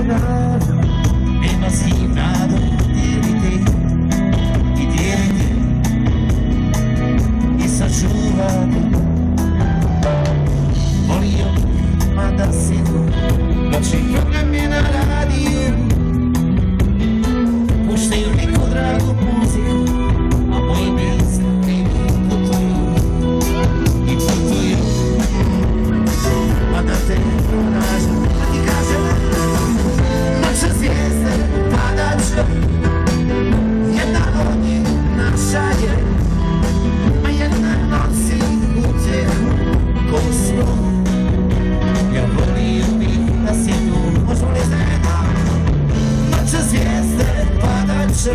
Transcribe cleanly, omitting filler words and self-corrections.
rado e nosi rado i dirite i sačuvati volio ma da silu noći program je na radiju puštaju neku dragu muziku a moji misli putuju i putuju a da te pronažem a ti kažem noće zvijezde padat će jedna od njih naša je a jedna nosi utjehu ko snu ja volio bih na sjednu možemo li zajedno noće zvijezde padat će